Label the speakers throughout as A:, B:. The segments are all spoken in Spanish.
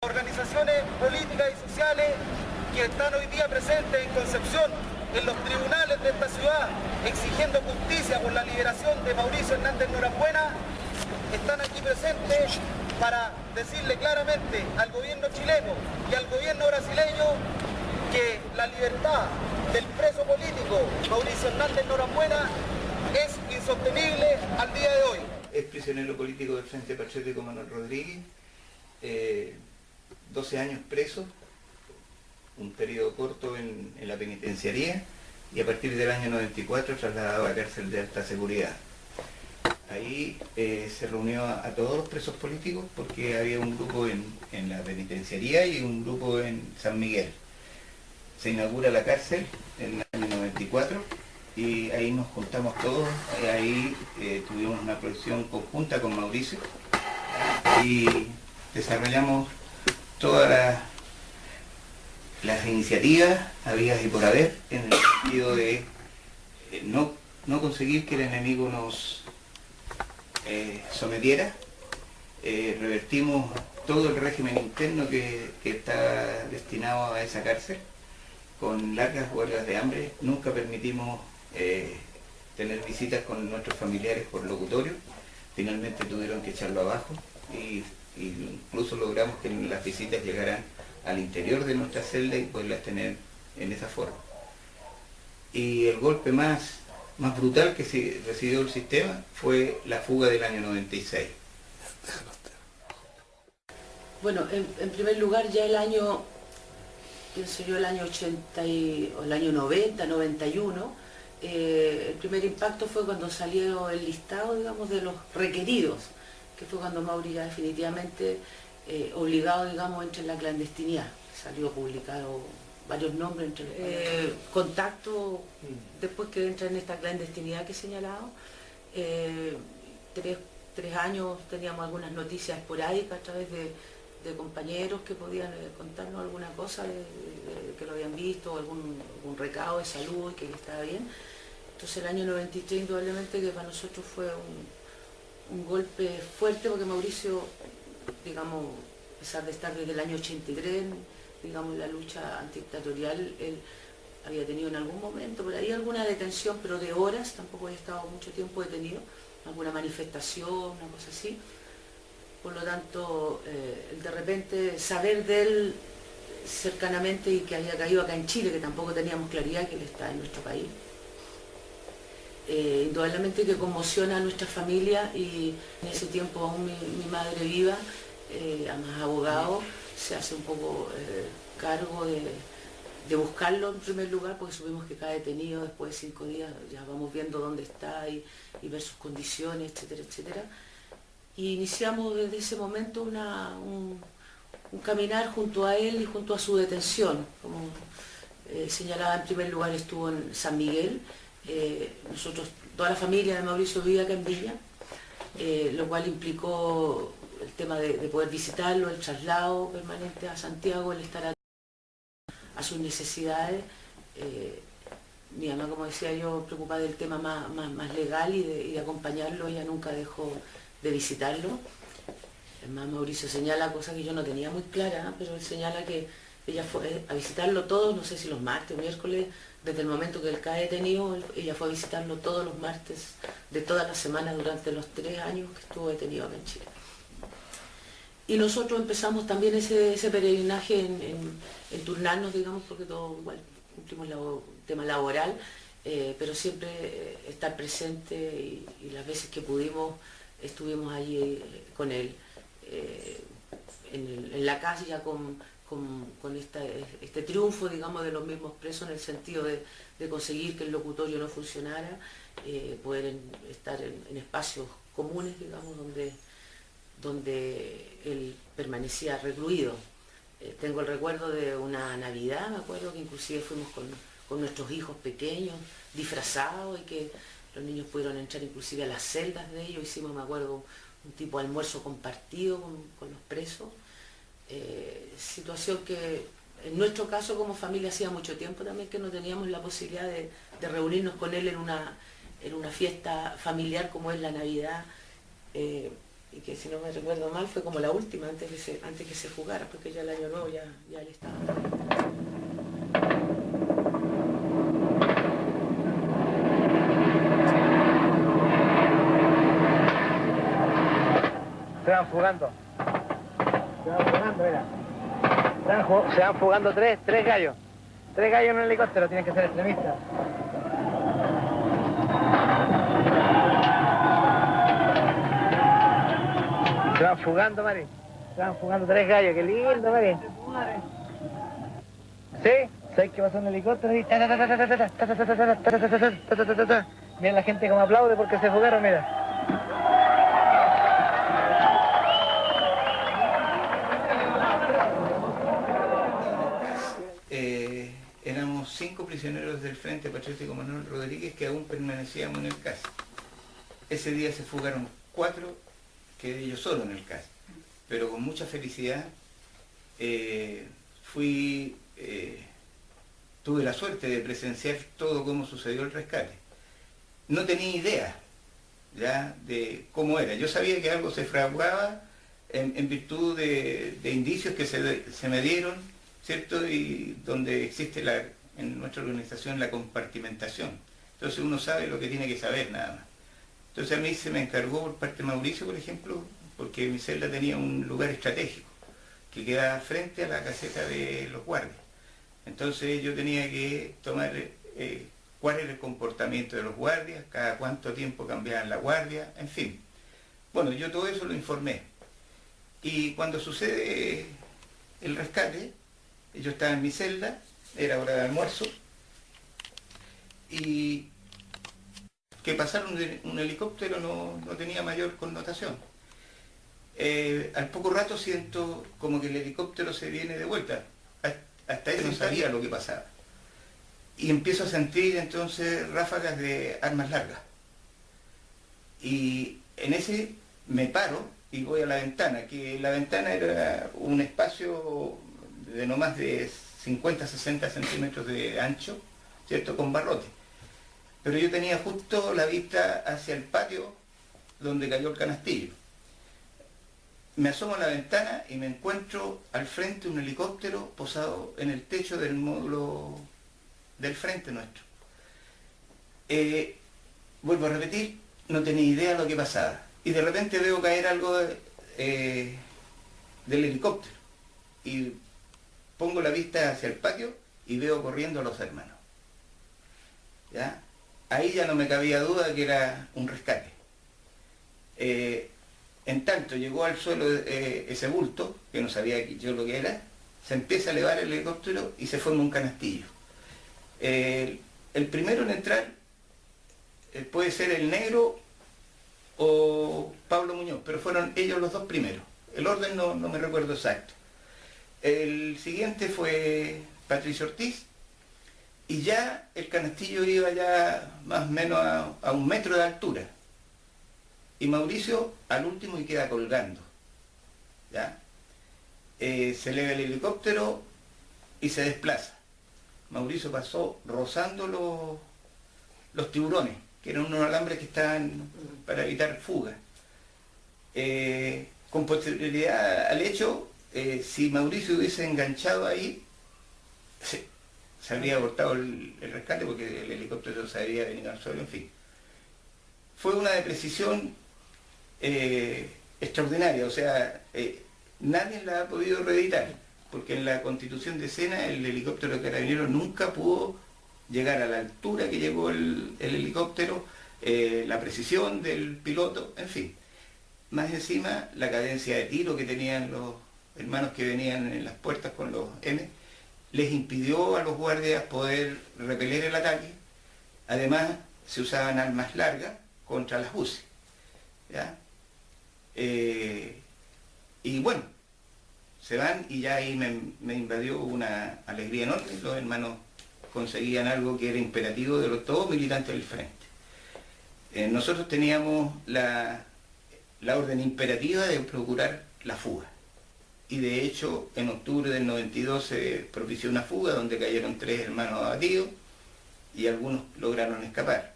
A: Organizaciones políticas y sociales que están hoy día presentes en Concepción, en los tribunales de esta ciudad, exigiendo justicia por la liberación de Mauricio Hernández Norambuena, están aquí presentes para decirle claramente al gobierno chileno y al gobierno brasileño que la libertad del preso político Mauricio Hernández Norambuena es insostenible al día de hoy.
B: Es prisionero político del Frente Patriótico Manuel Rodríguez, 12 años preso, un periodo corto en la penitenciaría y a partir del año 94 trasladado a la cárcel de alta seguridad. Ahí se reunió a todos los presos políticos porque había un grupo en la penitenciaría y un grupo en San Miguel. Se inaugura la cárcel en el año 94 y ahí nos juntamos todos, ahí tuvimos una producción conjunta con Mauricio y desarrollamos todas las iniciativas habidas y por haber en el sentido de no conseguir que el enemigo nos sometiera. Revertimos todo el régimen interno que está destinado a esa cárcel con largas huelgas de hambre. Nunca permitimos tener visitas con nuestros familiares por locutorio, finalmente tuvieron que echarlo abajo y incluso logramos que las visitas llegaran al interior de nuestra celda y poderlas tener en esa forma. Y el golpe más brutal que recibió el sistema fue la fuga del año 96.
C: Bueno, en primer lugar ya el año, pienso yo, el año 80 o el año 90, 91, el primer impacto fue cuando salió el listado, digamos, de los requeridos, que fue cuando Mauri ya definitivamente obligado, digamos, entra en la clandestinidad. Salió publicado varios nombres entre contacto después que entra en esta clandestinidad que he señalado. 3 años teníamos algunas noticias esporádicas a través de compañeros que podían contarnos alguna cosa que lo habían visto, algún recado de salud, que estaba bien. Entonces el año 93 indudablemente que para nosotros fue un golpe fuerte porque Mauricio, digamos, a pesar de estar desde el año 83, digamos, en la lucha antidictatorial, él había tenido en algún momento, por ahí alguna detención, pero de horas, tampoco había estado mucho tiempo detenido, alguna manifestación, una cosa así. Por lo tanto, de repente saber de él cercanamente y que había caído acá en Chile, que tampoco teníamos claridad que él está en nuestro país, indudablemente que conmociona a nuestra familia y en ese tiempo aún mi madre viva, además abogado, se hace un poco cargo de buscarlo en primer lugar porque supimos que cada detenido después de 5 días ya vamos viendo dónde está y ver sus condiciones, etcétera, etcétera. Y iniciamos desde ese momento un caminar junto a él y junto a su detención. Como señalaba, en primer lugar estuvo en San Miguel. Nosotros, toda la familia de Mauricio vivía acá en Viña, lo cual implicó el tema de poder visitarlo, el traslado permanente a Santiago, el estar a sus necesidades. Mi mamá, como decía yo, preocupada del tema más legal y de acompañarlo, ella nunca dejó de visitarlo. Además, Mauricio señala cosas que yo no tenía muy claras, pero él señala que ella fue a visitarlo todos, no sé si los martes o miércoles, desde el momento que él cae detenido, ella fue a visitarlo todos los martes de todas las semanas durante los 3 años que estuvo detenido acá en Chile. Y nosotros empezamos también ese peregrinaje en turnarnos, digamos, porque todos igual cumplimos el tema laboral, pero siempre estar presente y las veces que pudimos estuvimos allí con él, en la calle ya con este triunfo, digamos, de los mismos presos en el sentido de conseguir que el locutorio no funcionara, poder estar en espacios comunes, digamos, donde él permanecía recluido. Tengo el recuerdo de una Navidad, me acuerdo que inclusive fuimos con nuestros hijos pequeños, disfrazados, y que los niños pudieron entrar inclusive a las celdas de ellos. Hicimos, me acuerdo, un tipo de almuerzo compartido con los presos. Situación que en nuestro caso como familia hacía mucho tiempo también que no teníamos la posibilidad de reunirnos con él en una fiesta familiar como es la Navidad. y que si no me recuerdo mal fue como la última antes que se jugara, porque ya el año nuevo ya él estaba.
D: Se van fugando, mira. Se van fugando tres gallos. 3 gallos en un helicóptero, tienen que ser extremistas. Se van fugando, Mari. Se van fugando 3 gallos, qué lindo, Mari. ¿Sí? ¿Sabes qué pasó en un helicóptero? Mira la gente como aplaude porque se fugaron, mira.
B: Éramos 5 prisioneros del Frente Patriótico Manuel Rodríguez que aún permanecíamos en el CAS. Ese día se fugaron 4, quedé yo solo en el CAS, pero con mucha felicidad tuve la suerte de presenciar todo cómo sucedió el rescate. No tenía idea ya de cómo era. Yo sabía que algo se fraguaba en virtud de indicios que se me dieron, ¿cierto? Y donde existe en nuestra organización la compartimentación. Entonces uno sabe lo que tiene que saber nada más. Entonces a mí se me encargó por parte de Mauricio, por ejemplo, porque mi celda tenía un lugar estratégico que quedaba frente a la caseta de los guardias. Entonces yo tenía que tomar cuál era el comportamiento de los guardias, cada cuánto tiempo cambiaban la guardia, en fin. Bueno, yo todo eso lo informé. Y cuando sucede el rescate, yo estaba en mi celda, era hora de almuerzo, y que pasar un helicóptero no tenía mayor connotación. Al poco rato siento como que el helicóptero se viene de vuelta. Hasta eso no sabía lo que pasaba. Y empiezo a sentir entonces ráfagas de armas largas. Y en ese me paro y voy a la ventana, que la ventana era un espacio de no más de 50-60 centímetros de ancho, ¿cierto? Con barrote. Pero yo tenía justo la vista hacia el patio donde cayó el canastillo. Me asomo a la ventana y me encuentro al frente un helicóptero posado en el techo del módulo del frente nuestro. Vuelvo a repetir, no tenía idea de lo que pasaba. Y de repente veo caer algo del helicóptero. Y pongo la vista hacia el patio y veo corriendo a los hermanos. ¿Ya? Ahí ya no me cabía duda que era un rescate. En tanto llegó al suelo ese bulto, que no sabía yo lo que era, se empieza a elevar el helicóptero y se forma un canastillo. El primero en entrar puede ser el negro o Pablo Muñoz, pero fueron ellos los 2 primeros. El orden no me recuerdo exacto. El siguiente fue Patricio Ortiz, y ya el canastillo iba ya más o menos a 1 metro de altura. Y Mauricio al último y queda colgando. ¿Ya? Se eleva el helicóptero y se desplaza. Mauricio pasó rozando los tiburones, que eran unos alambres que estaban para evitar fuga. Con posterioridad al hecho, si Mauricio hubiese enganchado ahí, se habría abortado el rescate porque el helicóptero se había venido al suelo, en fin. Fue una precisión extraordinaria, o sea, nadie la ha podido reeditar, porque en la constitución de escena el helicóptero de Carabineros nunca pudo llegar a la altura que llegó el helicóptero, la precisión del piloto, en fin. Más encima, la cadencia de tiro que tenían los hermanos que venían en las puertas con los M, les impidió a los guardias poder repeler el ataque. Además, se usaban armas largas contra las UCI. ¿Ya? Y bueno, se van y ya ahí me invadió una alegría enorme. Los hermanos conseguían algo que era imperativo de todos militantes del Frente. Nosotros teníamos la orden imperativa de procurar la fuga. Y de hecho, en octubre del 92 se propició una fuga donde cayeron 3 hermanos abatidos y algunos lograron escapar.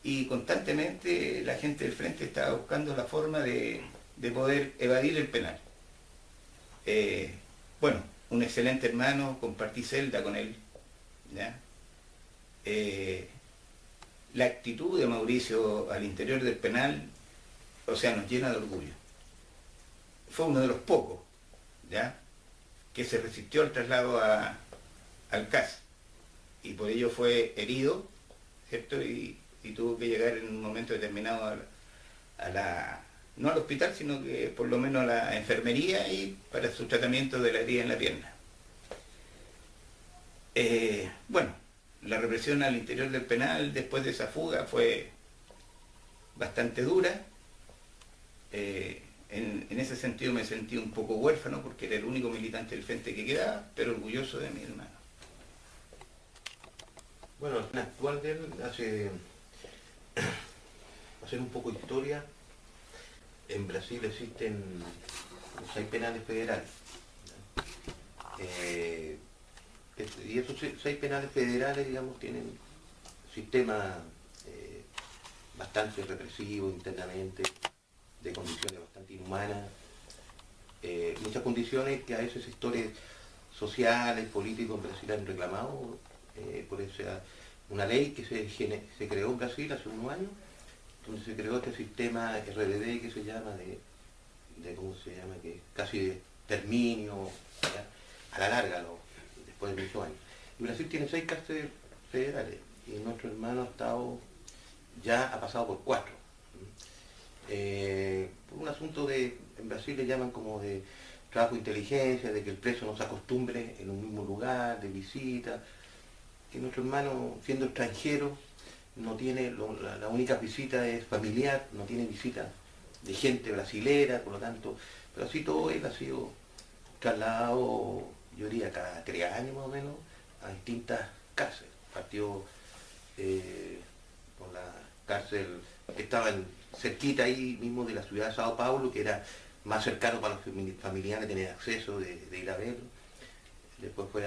B: Y constantemente la gente del Frente estaba buscando la forma de de poder evadir el penal. Bueno, un excelente hermano, compartí celda con él, ¿ya? La actitud de Mauricio al interior del penal, o sea, nos llena de orgullo. Fue uno de los pocos, ¿ya?, que se resistió al traslado al CAS, y por ello fue herido, ¿cierto? Y tuvo que llegar en un momento determinado no al hospital, sino que por lo menos a la enfermería y para su tratamiento de la herida en la pierna. Bueno, la represión al interior del penal después de esa fuga fue bastante dura. En ese sentido me sentí un poco huérfano porque era el único militante del frente que quedaba, pero orgulloso de mi hermano.
E: Bueno, en actual de él hacer un poco de historia. En Brasil existen 6 penales federales. Y esos 6 penales federales, digamos, tienen sistemas bastante represivos internamente, de condiciones bastante inhumanas, muchas condiciones que a veces sectores sociales, políticos en Brasil han reclamado. Por eso una ley que se creó en Brasil hace unos años, donde se creó este sistema RDD que se llama ¿cómo se llama?, que casi de exterminio, ¿ya?, a la larga, después de muchos años. Y Brasil tiene 6 cárceles federales, y nuestro hermano ha pasado por 4. Por un asunto en Brasil le llaman como de trabajo de inteligencia, de que el preso no se acostumbre en un mismo lugar, de visita, que nuestro hermano, siendo extranjero, no tiene, la única visita es familiar, no tiene visita de gente brasilera, por lo tanto, pero así todo él ha sido trasladado, yo diría, cada 3 años más o menos, a distintas cárceles. Partió por la cárcel que estaba cerquita ahí mismo de la ciudad de Sao Paulo, que era más cercano para los familiares tener acceso de ir a verlo. Después fue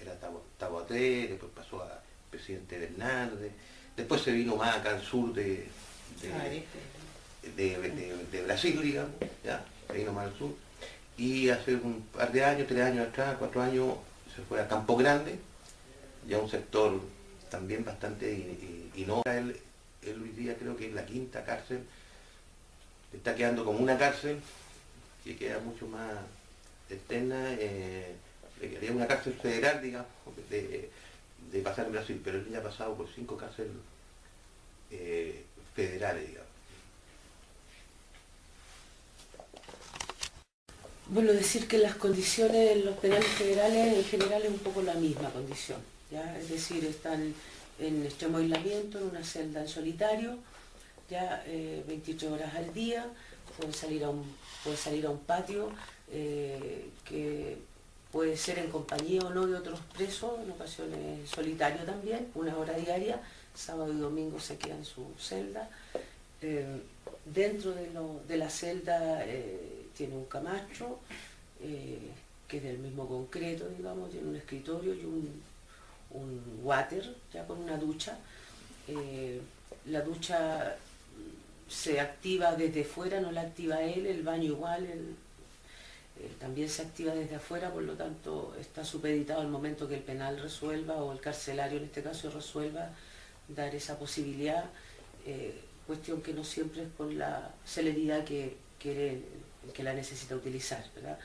E: era Taubaté, después pasó a Presidente Bernardes, después se vino más acá al sur de Brasil, digamos, ya, se vino más al sur, y hace un par de años, 3 años atrás, 4 años, se fue a Campo Grande, ya un sector también bastante inhóspito. Él hoy día creo que es la 5ª cárcel, está quedando como una cárcel que queda mucho más externa, le quedaría una cárcel federal, digamos, de pasar en Brasil, pero él ya ha pasado por 5 cárceles federales, digamos.
C: Bueno, decir que las condiciones en los penales federales en general es un poco la misma condición, ¿ya? Es decir, están en extremo aislamiento, en una celda en solitario, ya 23 horas al día, pueden salir a un patio que puede ser en compañía o no de otros presos, en ocasiones solitario también, 1 hora diaria, sábado y domingo se queda en su celda. Dentro de la celda tiene un camacho, que es del mismo concreto, digamos, tiene un escritorio y un water, ya con una ducha. La ducha se activa desde fuera, no la activa él, el baño igual, también se activa desde afuera, por lo tanto está supeditado al momento que el penal resuelva, o el carcelario en este caso resuelva, dar esa posibilidad, cuestión que no siempre es con la celeridad que la necesita utilizar, ¿verdad?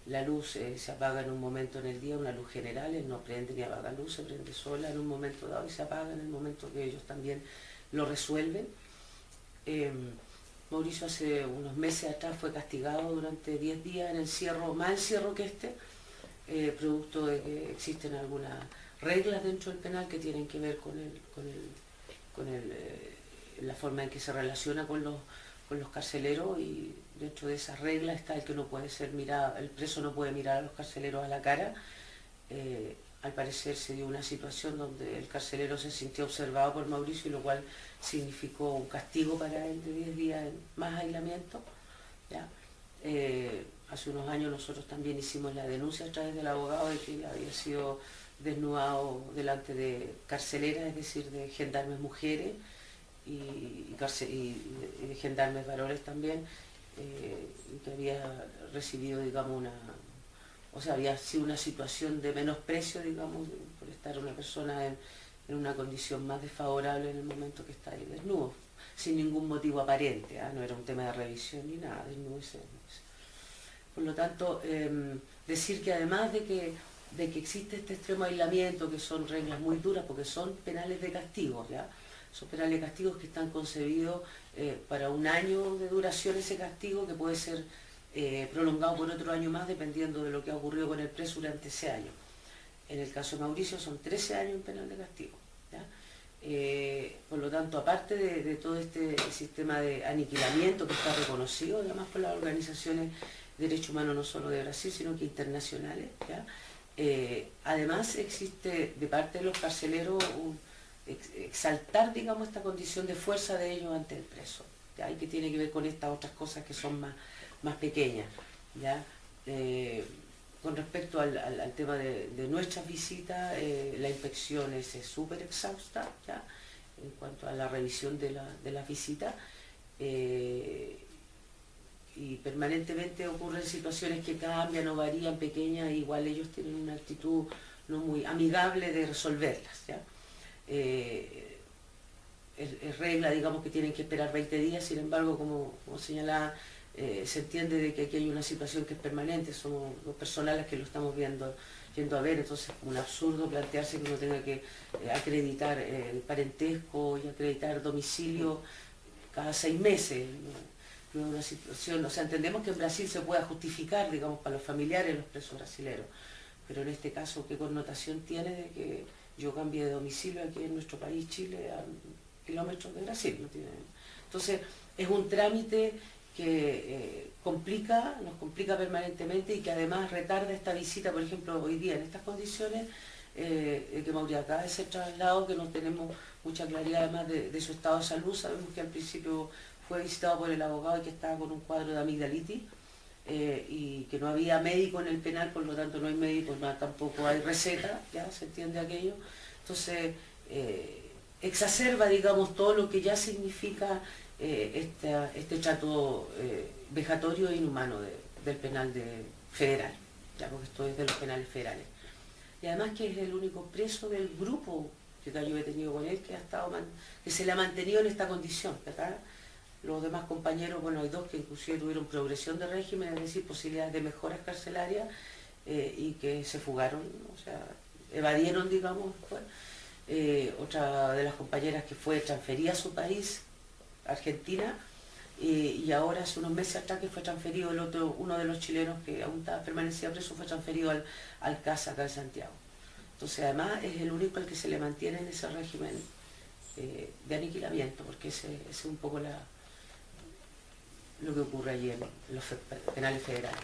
C: La luz se apaga en un momento en el día, una luz general, él no prende ni apaga luz, se prende sola en un momento dado y se apaga en el momento que ellos también lo resuelven. Mauricio hace unos meses atrás fue castigado durante 10 días en encierro, más encierro que producto de que existen algunas reglas dentro del penal que tienen que ver con la forma en que se relaciona con los carceleros, y dentro de esas reglas está el que no puede ser mirado, el preso no puede mirar a los carceleros a la cara. Al parecer se dio una situación donde el carcelero se sintió observado por Mauricio, y lo cual significó un castigo para él de 10 días en más aislamiento, ¿ya? Hace unos años nosotros también hicimos la denuncia a través del abogado de que había sido desnudado delante de carceleras, es decir, de gendarmes mujeres, y de gendarmes varones también, que había recibido, digamos, había sido una situación de menosprecio, digamos, por estar una persona en una condición más desfavorable en el momento que está ahí desnudo, sin ningún motivo aparente, no era un tema de revisión ni nada, desnudo. Por lo tanto, decir que además de que existe este extremo aislamiento, que son reglas muy duras, porque son penales de castigo, ¿ya? Son penales de castigos que están concebidos para un año de duración ese castigo, que puede ser prolongado por otro año más, dependiendo de lo que ha ocurrido con el preso durante ese año. En el caso de Mauricio son 13 años en penal de castigo, ¿ya? Por lo tanto, aparte de todo este sistema de aniquilamiento que está reconocido además por las organizaciones de derechos humanos no solo de Brasil, sino que internacionales, ¿ya? Además existe de parte de los carceleros exaltar, digamos, esta condición de fuerza de ellos ante el preso, ¿ya? Y que tiene que ver con estas otras cosas que son más pequeñas, ¿ya? Con respecto al tema de nuestras visitas, la inspección es súper exhausta, ¿ya? En cuanto a la revisión de las visitas, y permanentemente ocurren situaciones que cambian o varían pequeñas, igual ellos tienen una actitud no muy amigable de resolverlas, ¿ya? Es regla, digamos, que tienen que esperar 20 días, sin embargo, como señalaba, se entiende de que aquí hay una situación que es permanente, somos los personales que lo estamos yendo a ver, entonces es un absurdo plantearse que uno tenga que acreditar el parentesco y acreditar domicilio cada 6 meses, ¿no? Una situación, o sea, entendemos que en Brasil se pueda justificar, digamos, para los familiares de los presos brasileños, pero en este caso, ¿qué connotación tiene de que yo cambie de domicilio aquí en nuestro país, Chile, a kilómetros de Brasil? ¿No tiene? Entonces, es un trámite que nos complica permanentemente y que además retarda esta visita, por ejemplo, hoy día en estas condiciones, que Mauricio acaba de ser trasladado, que no tenemos mucha claridad además de su estado de salud. Sabemos que al principio fue visitado por el abogado y que estaba con un cuadro de amigdalitis, y que no había médico en el penal, por lo tanto no hay médico, tampoco hay receta, ya se entiende aquello. Entonces, exacerba, digamos, todo lo que ya significa este trato vejatorio e inhumano del penal federal, ya, porque esto es de los penales federales. Y además que es el único preso del grupo que yo he tenido con él que se le ha mantenido en esta condición, ¿verdad? Los demás compañeros, bueno, hay 2 que inclusive tuvieron progresión de régimen, es decir, posibilidades de mejoras carcelarias, y que se fugaron, o sea, evadieron, digamos, pues. Otra de las compañeras que fue transferida a su país, Argentina, y ahora hace unos meses atrás que fue transferido uno de los chilenos que aún permanecía preso, fue transferido al CAS acá en Santiago. Entonces además es el único al que se le mantiene en ese régimen de aniquilamiento, porque ese es un poco lo que ocurre allí en los penales federales.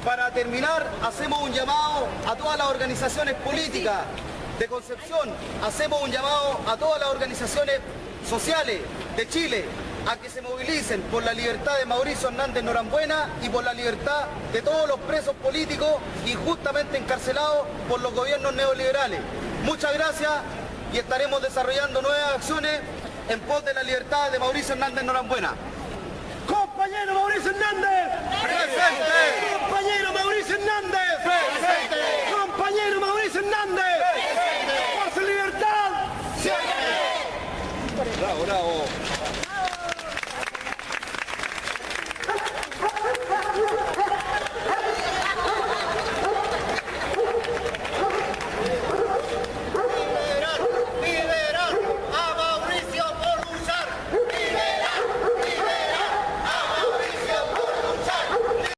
A: Para terminar, hacemos un llamado a todas las organizaciones políticas de Concepción, hacemos un llamado a todas las organizaciones sociales de Chile a que se movilicen por la libertad de Mauricio Hernández Norambuena y por la libertad de todos los presos políticos injustamente encarcelados por los gobiernos neoliberales. Muchas gracias y estaremos desarrollando nuevas acciones en pos de la libertad de Mauricio Hernández Norambuena. ¡Compañero Mauricio Hernández!